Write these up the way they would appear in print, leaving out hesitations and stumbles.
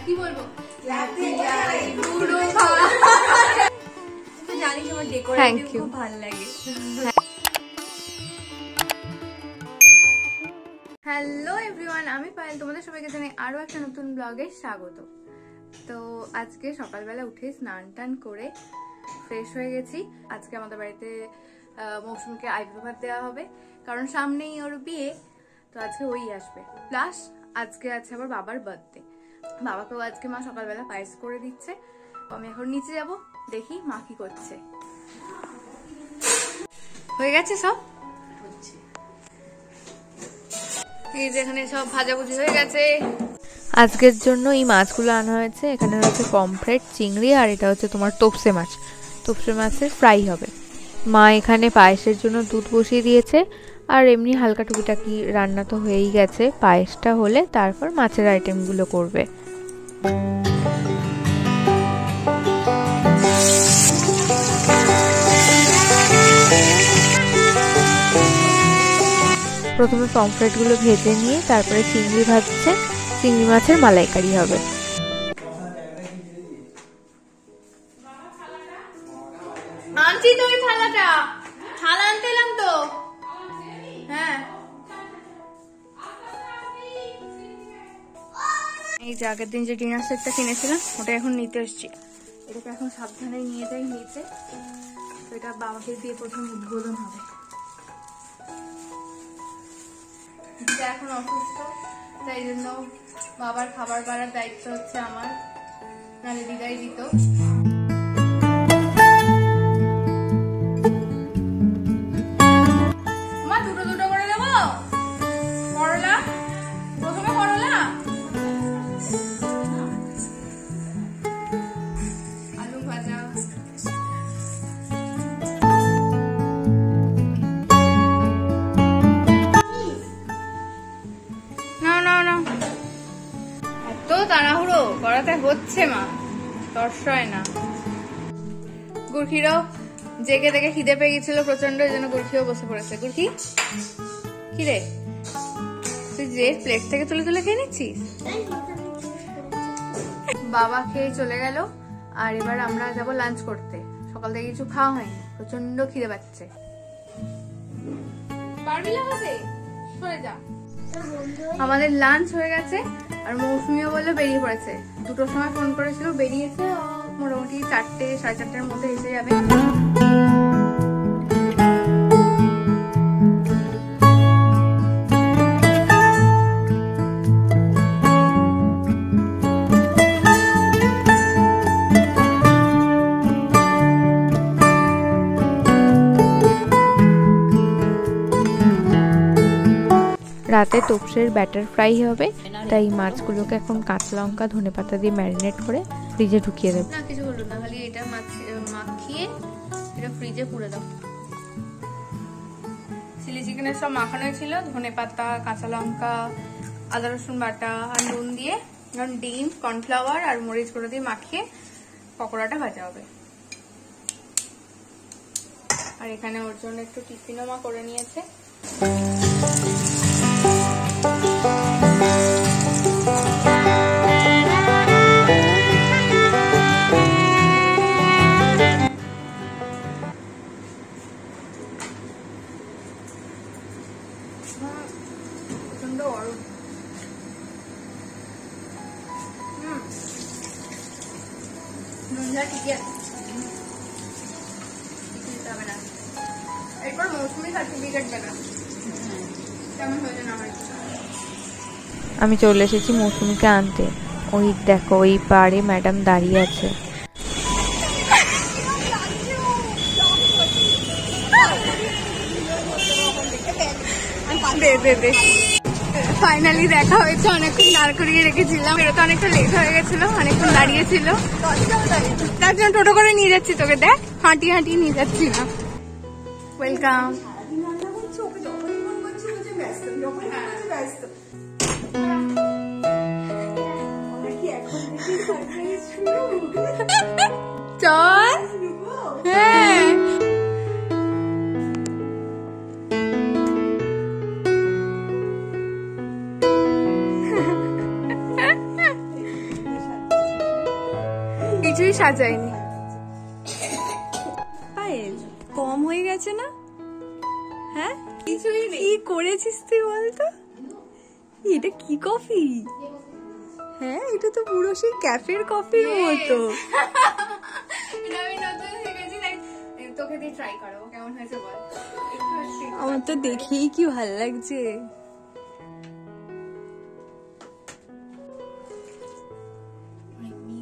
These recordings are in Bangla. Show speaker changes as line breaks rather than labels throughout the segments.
কি বলবো জানিস আমার ডেকোরেটিভ খুব ভালো লাগে। হ্যালো এভরিওয়ান, আমি পায়েল, তোমাদের সবাইকে জানাই আরো একটা নতুন ব্লগে স্বাগত। তো আজকে সকালবেলা উঠে স্নান টান করে ফ্রেশ হয়ে গেছি। আজকে আমাদের বাড়িতে মৌসুমীকে আইব্রো ভাত দেওয়া হবে, কারণ সামনেই ওর বিয়ে, তো আজকে ওই আসবে। প্লাস আজকে আছে আবার বাবার বার্থডে, বাবাকেও আজকে মা সকালবেলা পায়েস করে দিচ্ছে। আমি এখন নিচে যাব, দেখি মা কি করছে। হয়ে গেছে সব, এই যে এখানে সব ভাজাভুজি হয়ে গেছে।
আজকের জন্য এই মাছগুলো আনা হয়েছে। এখানে রয়েছে পমফ্রেট, চিংড়ি, আর এটা হচ্ছে তোমার তোপসে মাছ। তোপসে মাছের ফ্রাই হবে। মা এখানে পায়েসের জন্য দুধ বসিয়ে দিয়েছে, আর এমনি হালকা টুকিটাকি রান্না তো হয়েই গেছে। পায়েসটা হলে তারপর মাছের আইটেমগুলো করবে। প্রথমে পমফ্রেটগুলো ভেজে নিয়ে তারপরে চিংড়ি ভাজছে। চিংড়ি মাছের মালাইকারি হবে।
আনছি তো ওই থালাটা, থালা আনতে এলাম তো। হ্যাঁ, এই যে আগের দিন যে ডিনার সেটটা কিনেছিলাম ওটা এখন নিতে এসছি। এটাকে এখন সাবধানে নিয়ে যাই নিচে, তো এটা বাবাকে দিয়ে প্রথম উদ্বোধন হবে। এখন অসুস্থ, তাই জন্য বাবার খাবার বাড়ার দায়িত্ব হচ্ছে আমার, নাহলে দিদাই দিত। মা দুটো দুটো করে দেবো। করলা প্রথমে, করলা আলু ভাজা, তাড়াহুড়ো করাতে হচ্ছে মা, তর্সয় না। গুরখিরাও জেগে দেখে খিদে পেয়ে গেছিল প্রচন্ড, এই জন্য গুরখিও বসে পড়েছে। গুরখি কি রে, তুই যে প্লেট থেকে তুলে তুলে খেয়ে নিচ্ছিস? বাবা খেয়ে চলে গেল, আর এবার আমরা যাব লাঞ্চ করতে। সকাল থেকে কিছু খাওয়া হয়নি, প্রচন্ড খিদে পাচ্ছে। পারবি লাগাতে, সরে যা। আমাদের লাঞ্চ হয়ে গেছে, আর মৌসুমিও বলে বেরিয়ে পড়েছে। দুটোর সময় ফোন করেছিল, বেরিয়েছে মোটামুটি 4টে সাড়ে 4টের মধ্যে এসে যাবে।
রাতে তোপসের ব্যাটার ফ্রাই হবে, তাই মাছগুলোকে এখন কাঁচা লঙ্কা ধনেপাতা দিয়ে ম্যারিনেট করে ফ্রিজে ঢুকিয়ে দেব।
না কিছু হলো না, খালি এটা মাখিয়ে এটা ফ্রিজে পুরে দাও। চিলি চিকেনের সব মাখানো ছিল, ধনেপাতা, কাঁচা লঙ্কা, আদা রসুন বাটা আর নুন দিয়ে, কারণ ডিম, কর্নফ্লাওয়ার আর মরিচ গুঁড়ো দিয়ে মাখিয়ে পকোড়াটা ভাজা হবে। আর এখানে ওর জন্য একটু টিফিনও মা করে নিয়েছে। প্রচন্ড গরম। ঠিকই আছে, দিতে হবে না। এরপর মৌসুমি সার্টিফিকেট দেবে কেমন হয়েছে না হয়েছে।
আমি চলে এসেছি মৌসুমিকে আনতে। ওই দেখো, ওই পাড়ে ম্যাডাম দাঁড়িয়ে আছে।
ফাইনালি দেখা হয়েছে, অনেকক্ষণ দাঁড় করিয়ে রেখেছিলাম, বেরোতে অনেকটা লেট হয়ে গেছিল, অনেকক্ষণ দাঁড়িয়েছিল, তার জন্য টোটো করে নিয়ে যাচ্ছি তোকে। দেখ হাঁটিয়ে হাঁটিয়ে নিয়ে যাচ্ছি না। ওয়েলকাম। চল, হ্যাঁ কিছুই সাজাইনি। পায়েল কম হয়ে গেছে না? হ্যাঁ কিছুই নেই। কি করেছিস তুই বলতো? এটা কি কফি? হ্যাঁ এটা তো পুরো সেই ক্যাফের কফির মতো। এটা আমি নতুন শিখেছি, তোকে দিয়ে ট্রাই করো কেমন হয়েছে বল। আমার তো দেখেই কি ভালো লাগছে।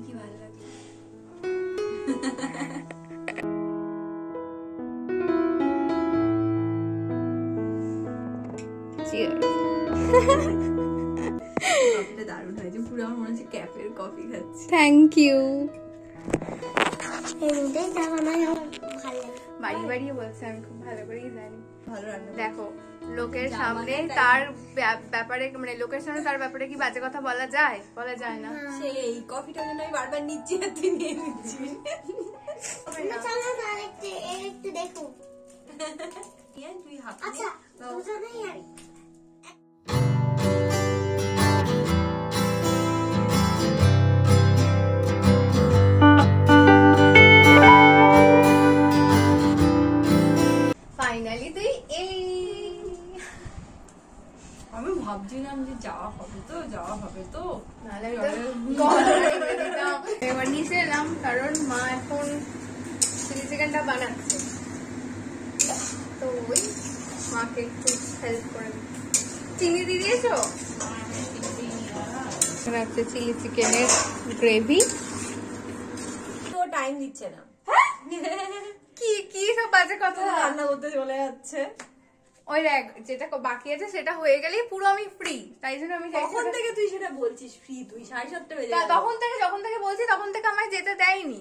কি ভালো লাগছে। দারুণ হয়েছে, পুরো আমার মনে হচ্ছে ক্যাফের কফি খাচ্ছি। Thank you. বাড়ি বাড়িয়ে বলছে, আমি খুব ভালো করেই জানি। ভালো রান্না। দেখো লোকের সামনে তার ব্যাপারে, মানে লোকের সামনে তার ব্যাপারে কি বাজে কথা বলা যায়? বলা যায় না। সেই কফিটা যেন আমি বারবার নিচ্ছি আর তুই নিয়ে নিচ্ছিস।
চলো না একটু দেখো।
তুই হাত।
আচ্ছা দুজনেই আর
ফাইনালি তুই এই। আমি ভাবছিলাম যে যাওয়া হবে তো, যাওয়া হবে তো, এবার নিচে এলাম কারণ মা এখন চিলি চিকেনটা বানাচ্ছে, তো ওই মাকে একটু হেল্প করে। চিনি দিয়ে দিয়েছো? আছে চিলি চিকেনের গ্রেভি। তো টাইম দিচ্ছে না। কি কি সব বাজে কথা, রান্না করতে চলে যাচ্ছে। ওই দেখ যেটা বাকি আছে সেটা হয়ে গেলেই পুরো আমি ফ্রি, তাই জন্য আমি কখন থেকে তুই সেটা বলছিস ফ্রি? তুই 7:30 বেজে গেল। তখন থেকে যখন থেকে বলছি তখন থেকে আমায় যেতে দেয়নি।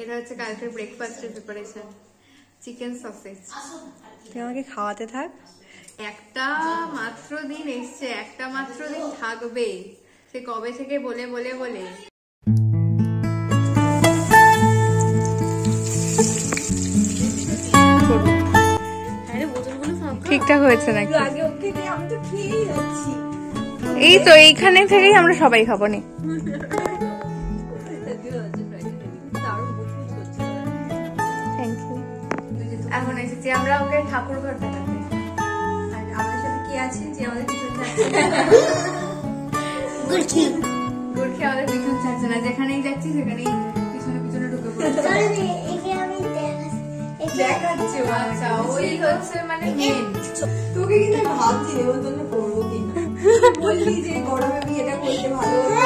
এটা হচ্ছে কালকের ব্রেকফাস্টের প্রিপারেশন, চিকেন সসেজ। তুই আমাকে খাওয়াতে থাক। একটা মাত্র দিন এসছে, একটা মাত্র দিন থাকবে, সে কবে থেকে বলে বলে বলে। ঠিকঠাক হয়েছে নাকি? এই তো এইখানে থেকেই আমরা সবাই খাবো নি। Thank you. এখন এসেছি আমরা ওকে ঠাকুর ঘর দেখাতে, আর আমাদের সাথে কি আছে যে আমাদের পিছন ছাড়ছে না। গুড়খি আমাদের পিছন ছাড়ছে না, যেখানেই যাচ্ছি সেখানেই পিছনে পিছনে ঢুকে পড়ছে। দেখাচ্ছে আচ্ছা ওই হচ্ছে মানে মেন। তোকে কিন্তু ভাবছি নেমন্তন্ন করবো কিনা, বললি যে গরমে আমি এটা করতে ভালো হতো।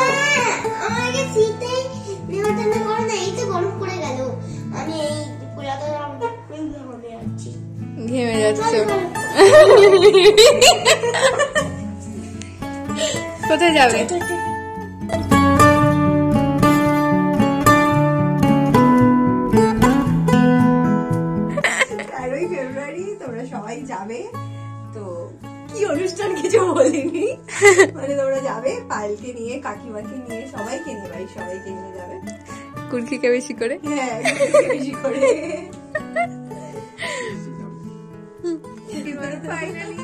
আমাকে শীতেই নেমন্তন্ন করো না, এই তো গরম পড়ে গেল। আমি এই পুরাটা ঘেমে যাচ্ছি।
ঘেমে যাচ্ছে। কোথায় যাবে? 13ই ফেব্রুয়ারি তোমরা সবাই যাবে, তো কি অনুষ্ঠান কিছু বলিনি, মানে তোমরা যাবে পায়েলকে নিয়ে, কাকিমাকে নিয়ে, সবাইকে নিয়ে, ভাই সবাইকে নিয়ে যাবে। কুলকিকে বেশি করে, হ্যাঁ বেশি করে। ফাইনালি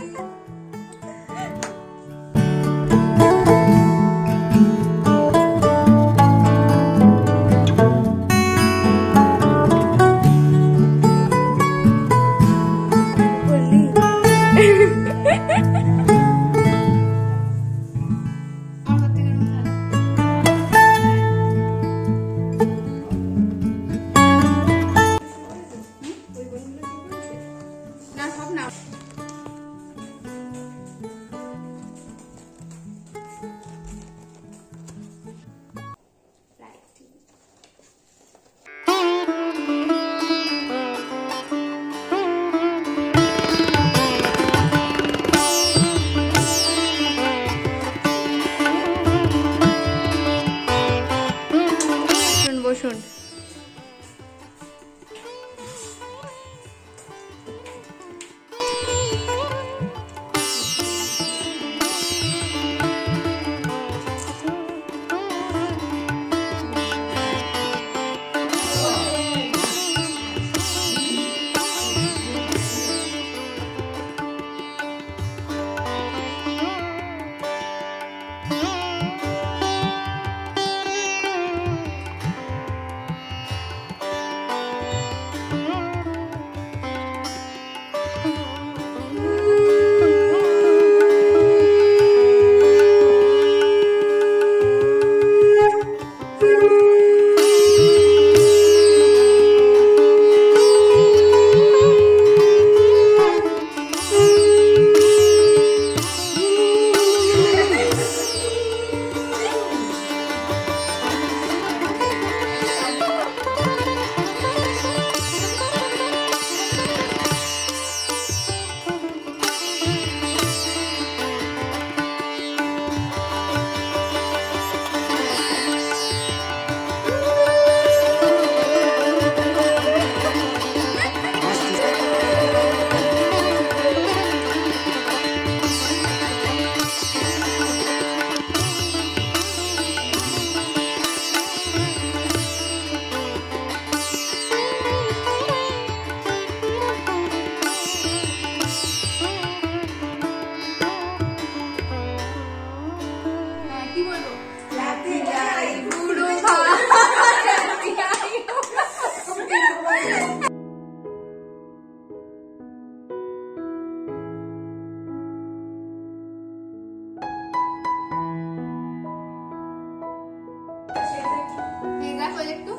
দেখো একটু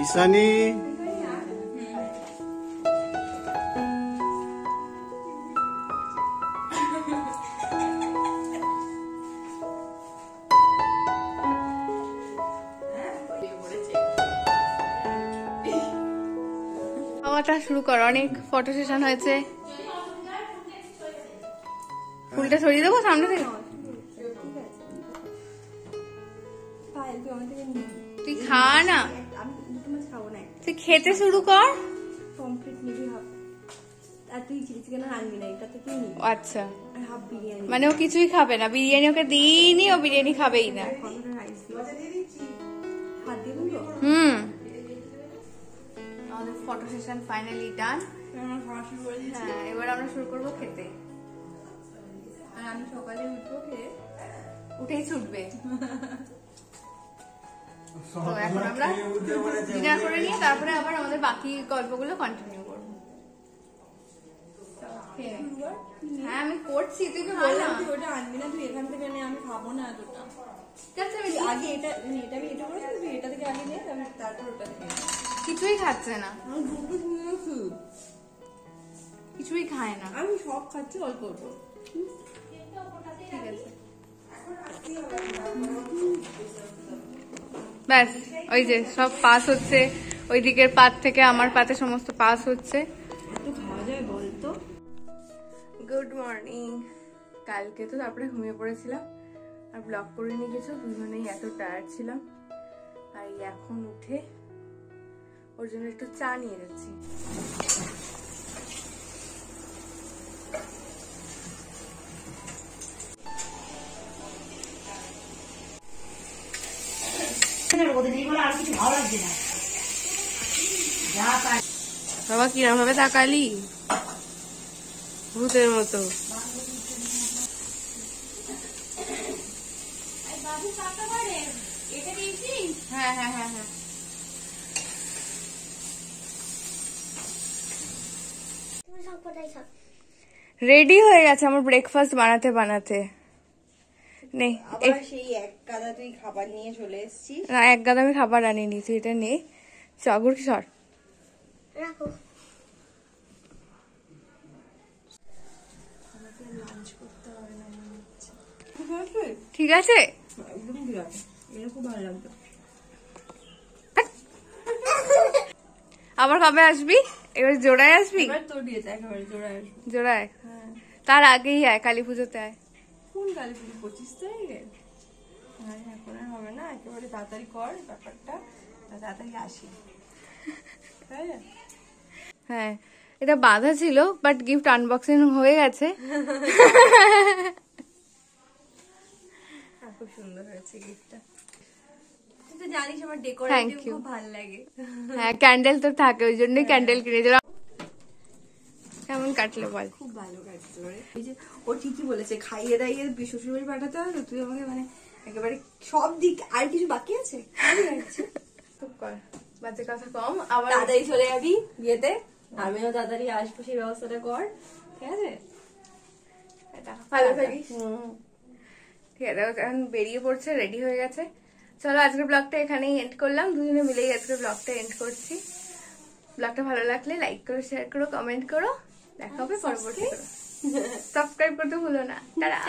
ঈশানী
খাওয়াটা শুরু কর, অনেক ফটো সেশন হয়েছে। ফুলটা সরিয়ে দেবো সামনে থেকে। তুই খা না, তুই খেতে শুরু কর। আচ্ছা, মানে ও কিছুই খাবে না? বিরিয়ানি ওকে দিইনি, ও বিরিয়ানি খাবেই না। আমাদের ফটো সেশন ফাইনালি ডান। হ্যাঁ, এবার আমরা শুরু করবো খেতে। আর আমি সকালে উঠবো, খেয়ে উঠেই ছুটবে। তো এখন আমরা ডিনার করে নিয়ে তারপরে আবার আমাদের বাকি গল্পগুলো কন্টিনিউ করবো। হ্যাঁ আমি করছি, তুই তো বল না।
ওটা আনবি না, তুই এখান থেকে নে, আমি খাবো না এতটা।
ঠিক আছে, আমি
আগে এটা আমি এটা করে তুই এটা থেকে আগে নে, তারপর ওটা থেকে।
কিছুই খাচ্ছে না,
আমি দুটো শুনেছি,
কিছুই খায় না।
আমি সব খাচ্ছি অল্প অল্প।
ঠিক আছে, ব্যাস ওই যে সব পাস হচ্ছে, ওই দিকের পাত থেকে আমার পাতে সমস্ত পাস হচ্ছে।
একটু খাওয়া যায় বলতো।
Good morning. কালকে তো তারপরে ঘুমিয়ে পড়েছিলাম আর ব্লগ করে নিয়ে গেছো, দুজনেই এত টায়ার্ড ছিলাম। আর এখন উঠে ওর জন্য একটু চা নিয়ে যাচ্ছি। বাবা কিরম ভাবে তাকালি, ভূতের মতো। হ্যাঁ হ্যাঁ হ্যাঁ হ্যাঁ, রেডি হয়ে গেছে আমার ব্রেকফাস্ট বানাতে বানাতে। নে
আবার সেই এক গাদা তুই খাবার নিয়ে চলে এসেছিস।
না, এক গাদা আমি খাবার আনিনি, তুই এটা নে। চগুর কি সর,
রাখো।
ঠিক আছে?
একদম ঠিক আছে, এটা খুব ভালো লাগবে।
আবার কবে আসবি? এবার জোড়ায় আসবি?
এবার তোর দিয়েছে একেবারে জোড়ায় আসবো।
জোড়ায়?
হ্যাঁ।
তার আগেই আয়, কালী পুজোতে আয়।
কোন কালী পুজো? 25 তারিখে? হ্যাঁ, এখন আর হবে না, একেবারে তাড়াতাড়ি কর ব্যাপারটা, তাড়াতাড়ি আসি। হ্যাঁ,
হ্যাঁ, এটা বাঁধা ছিল বাট গিফট আনবক্সিং হয়ে গেছে।
খুব সুন্দর হয়েছে গিফটটা। তুই তো জানিস আমার
Thank
ডেকোরেটিভ
you.
খুব ভালো লাগে।
হ্যাঁ, ক্যান্ডেল তো থাকে, ওই জন্যই ক্যান্ডেল কিনেছিলাম। কেমন কাটলো বল?
খুব ভালো কাটছে রে। এই যে ও ঠিকই বলেছে, খাইয়ে দাইয়ে শ্বশুরবাড়ি পাঠাতে হবে, তুই আমাকে মানে একেবারে সব দিক। আর কিছু বাকি আছে?
চুপ কর, বাজে কথা কম। আবার
তাড়াতাড়ি চলে যাবি বিয়েতে, আমিও তাড়াতাড়ি আসবো, সেই ব্যবস্থাটা কর। ঠিক আছে,
ভালো থাকিস। ঠিক আছে, ও এখন বেরিয়ে পড়ছে, রেডি হয়ে গেছে। চলো আজকের ব্লগটা এখানেই এন্ড করলাম, দুজনে মিলেই আজকের ব্লগটা এন্ড করছি। ব্লগটা ভালো লাগলে লাইক করো, শেয়ার করো, কমেন্ট করো। দেখা হবে পরবর্তী। সাবস্ক্রাইব করতে ভুলো না। টাটা।